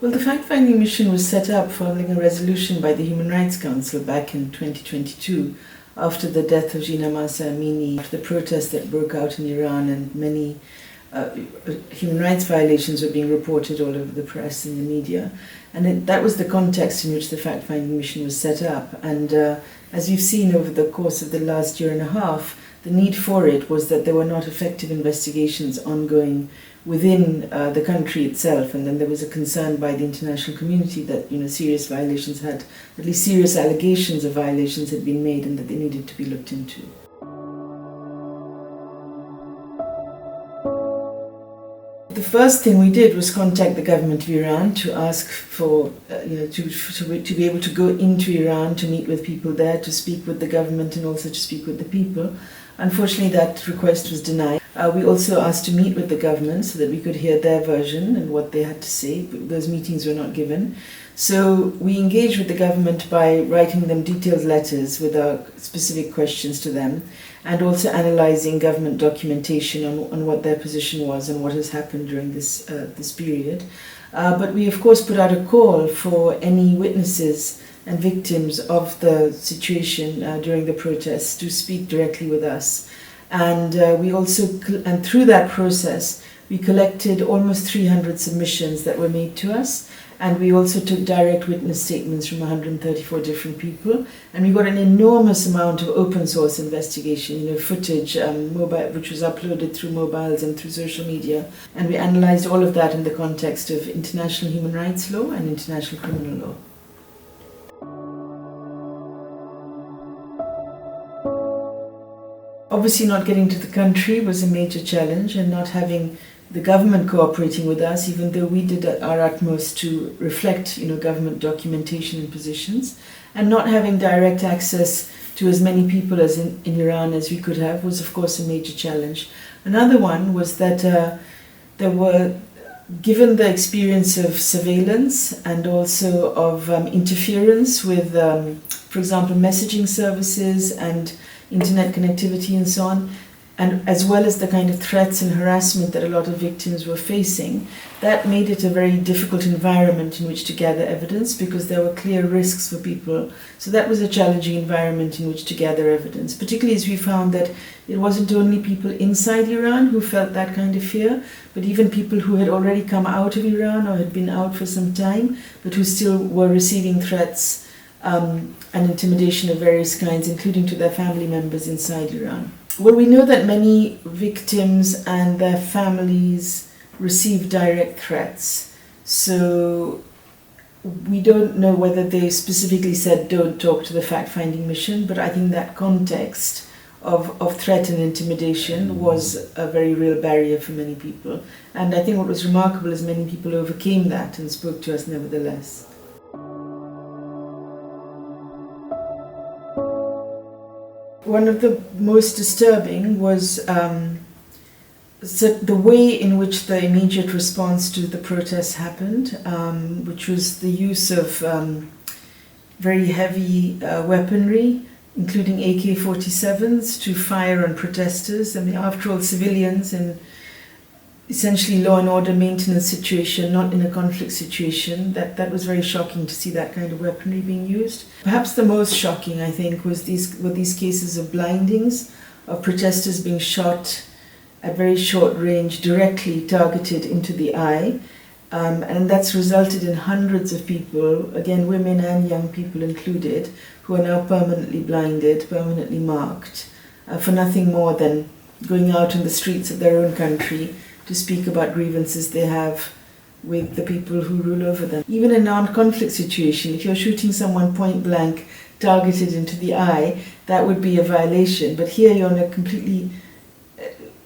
Well, the fact-finding mission was set up following a resolution by the Human Rights Council back in 2022 after the death of Jina Mahsa Amini, after the protests that broke out in Iran, and many human rights violations were being reported all over the press and the media. And that was the context in which the fact-finding mission was set up. And as we've seen over the course of the last year and a half, the need for it was that there were not effective investigations ongoing within the country itself, and then there was a concern by the international community that serious violations had, at least serious allegations of violations had been made, and that they needed to be looked into. The first thing we did was contact the government of Iran to ask for, to be able to go into Iran, to meet with people there, to speak with the government and also to speak with the people. Unfortunately, that request was denied. We also asked to meet with the government so that we could hear their version and what they had to say. Those meetings were not given. So we engaged with the government by writing them detailed letters with our specific questions to them, and also analysing government documentation on what their position was and what has happened during this period. But we, of course, put out a call for any witnesses and victims of the situation during the protests to speak directly with us. And we also, and through that process, we collected almost 300 submissions that were made to us. And we also took direct witness statements from 134 different people. And we got an enormous amount of open source investigation, footage, mobile, which was uploaded through mobiles and through social media. And we analyzed all of that in the context of international human rights law and international criminal law. Obviously, not getting to the country was a major challenge, and not having the government cooperating with us, even though we did our utmost to reflect, government documentation and positions, and not having direct access to as many people as in Iran as we could have was, of course, a major challenge. Another one was that there were, given the experience of surveillance and also of interference with, for example, messaging services and internet connectivity and so on, and as well as the kind of threats and harassment that a lot of victims were facing, that made it a very difficult environment in which to gather evidence, because there were clear risks for people. So that was a challenging environment in which to gather evidence, particularly as we found that it wasn't only people inside Iran who felt that kind of fear, but even people who had already come out of Iran or had been out for some time, but who still were receiving threats and intimidation of various kinds, including to their family members inside Iran. Well, we know that many victims and their families receive direct threats. So we don't know whether they specifically said don't talk to the fact-finding mission, but I think that context of threat and intimidation was a very real barrier for many people. And I think what was remarkable is many people overcame that and spoke to us nevertheless. One of the most disturbing was the way in which the immediate response to the protests happened, which was the use of very heavy weaponry, including AK-47s, to fire on protesters. I mean, after all, civilians in essentially law and order maintenance situation, not in a conflict situation, that was very shocking to see that kind of weaponry being used. Perhaps the most shocking, I think, were these cases of blindings, of protesters being shot at very short range, directly targeted into the eye. And that's resulted in hundreds of people, again women and young people included, who are now permanently blinded, permanently marked, for nothing more than going out on the streets of their own country to speak about grievances they have with the people who rule over them. Even in an armed conflict situation, if you're shooting someone point blank, targeted into the eye, that would be a violation. But here you're in a completely,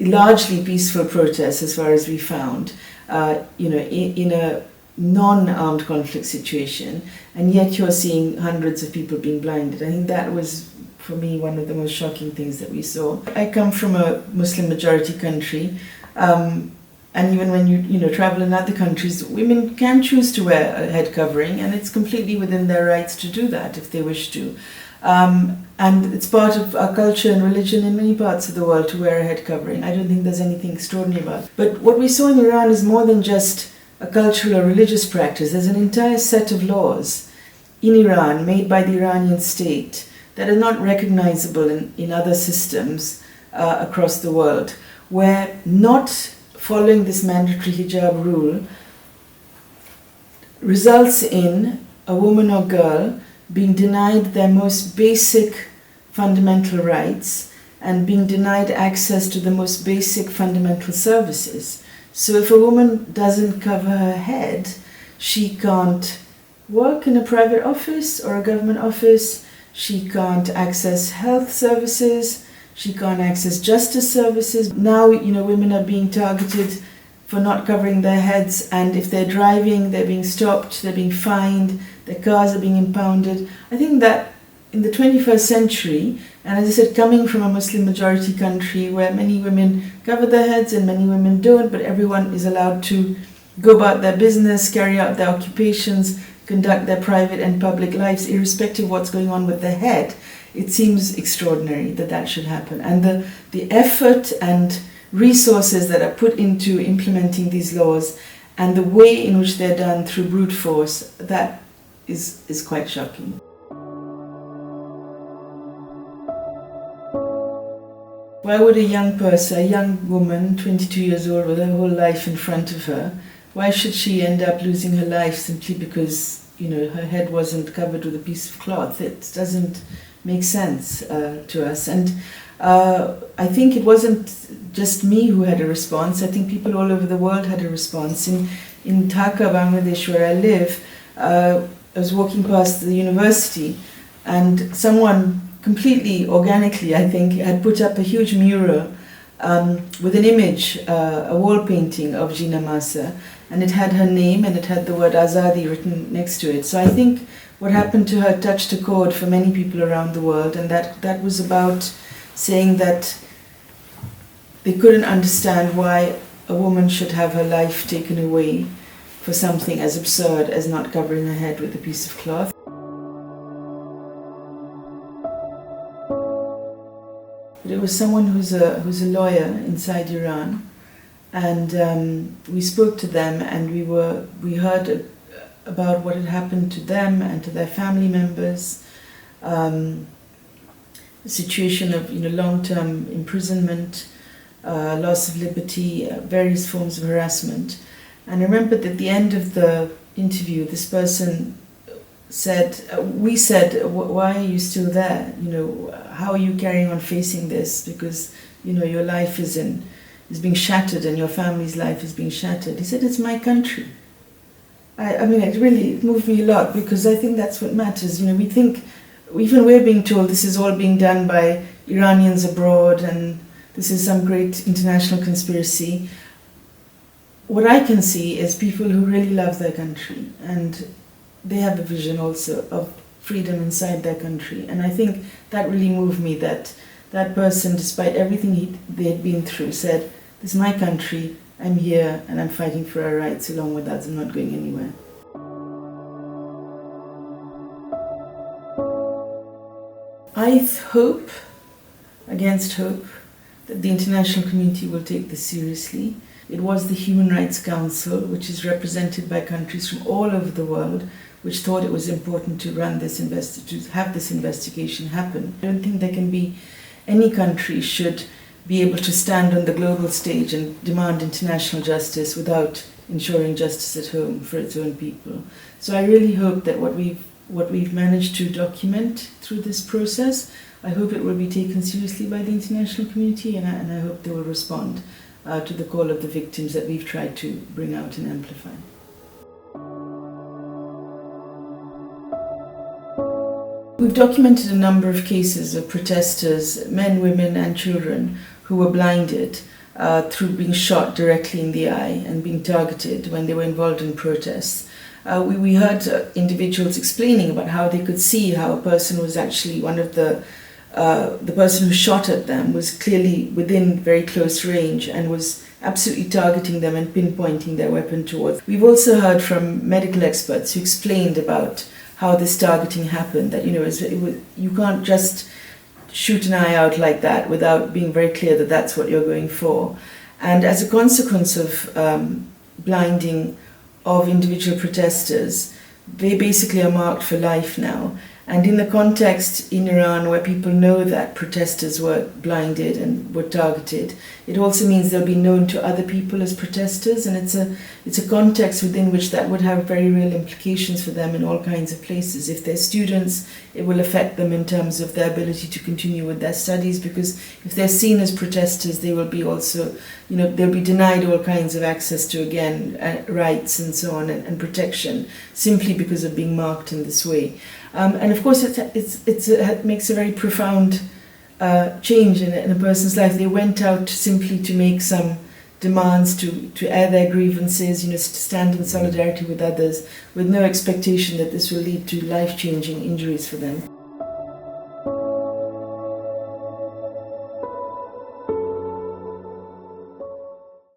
largely peaceful protest, as far as we found, in a non-armed conflict situation, and yet you're seeing hundreds of people being blinded. I think that was, for me, one of the most shocking things that we saw. I come from a Muslim majority country, and even when you travel in other countries, women can choose to wear a head covering, and it's completely within their rights to do that if they wish to. And it's part of our culture and religion in many parts of the world to wear a head covering. I don't think there's anything extraordinary about it. But what we saw in Iran is more than just a cultural or religious practice. There's an entire set of laws in Iran made by the Iranian state that are not recognizable in other systems across the world, where not following this mandatory hijab rule results in a woman or girl being denied their most basic fundamental rights and being denied access to the most basic fundamental services. So if a woman doesn't cover her head, she can't work in a private office or a government office, she can't access health services, she can't access justice services. Now, women are being targeted for not covering their heads, and if they're driving, they're being stopped, they're being fined, their cars are being impounded. I think that in the 21st century, and as I said, coming from a Muslim majority country where many women cover their heads and many women don't, but everyone is allowed to go about their business, carry out their occupations, conduct their private and public lives, irrespective of what's going on with their head, it seems extraordinary that that should happen. And the effort and resources that are put into implementing these laws and the way in which they're done through brute force, that is quite shocking. Why would a young person, a young woman, 22 years old with her whole life in front of her, why should she end up losing her life simply because, her head wasn't covered with a piece of cloth? It doesn't make sense to us. And I think it wasn't just me who had a response. I think people all over the world had a response. In Dhaka, Bangladesh, where I live, I was walking past the university and someone completely organically, I think, had put up a huge mural with an image, a wall painting of Jina Masa, and it had her name and it had the word Azadi written next to it. So I think what happened to her touched a chord for many people around the world, and that was about saying that they couldn't understand why a woman should have her life taken away for something as absurd as not covering her head with a piece of cloth. It was someone who's a lawyer inside Iran, and we spoke to them, and we heard about what had happened to them and to their family members, the situation of long-term imprisonment, loss of liberty, various forms of harassment. And I remember that at the end of the interview, this person said, we said, why are you still there? How are you carrying on facing this? Because, your life is being shattered and your family's life is being shattered. He said, it's my country. I mean, it moved me a lot, because I think that's what matters. We think, even we're being told this is all being done by Iranians abroad and this is some great international conspiracy. What I can see is people who really love their country, and they have a vision also of freedom inside their country. And I think that really moved me, that person, despite everything they had been through, said, this is my country, I'm here and I'm fighting for our rights along with others, I'm not going anywhere. I hope, against hope, that the international community will take this seriously. It was the Human Rights Council, which is represented by countries from all over the world, which thought it was important to have this investigation happen. I don't think there can be any country should be able to stand on the global stage and demand international justice without ensuring justice at home for its own people. So I really hope that what we've managed to document through this process, I hope it will be taken seriously by the international community, and I hope they will respond to the call of the victims that we've tried to bring out and amplify. We've documented a number of cases of protesters, men, women and children, who were blinded through being shot directly in the eye and being targeted when they were involved in protests. We heard individuals explaining about how they could see how a person was actually the person who shot at them was clearly within very close range and was absolutely targeting them and pinpointing their weapon towards. We've also heard from medical experts who explained about how this targeting happened, that you can't just shoot an eye out like that without being very clear that that's what you're going for. And as a consequence of blinding of individual protesters, they basically are marked for life now. And in the context in Iran where people know that protesters were blinded and were targeted, it also means they'll be known to other people as protesters, and it's a context within which that would have very real implications for them in all kinds of places. If they're students, it will affect them in terms of their ability to continue with their studies, because if they're seen as protesters, they will be also, they'll be denied all kinds of access to, again, rights and so on, and protection, simply because of being marked in this way. And of course, it makes a very profound change in a person's life. They went out simply to make some demands, to air their grievances, to stand in solidarity with others, with no expectation that this will lead to life-changing injuries for them.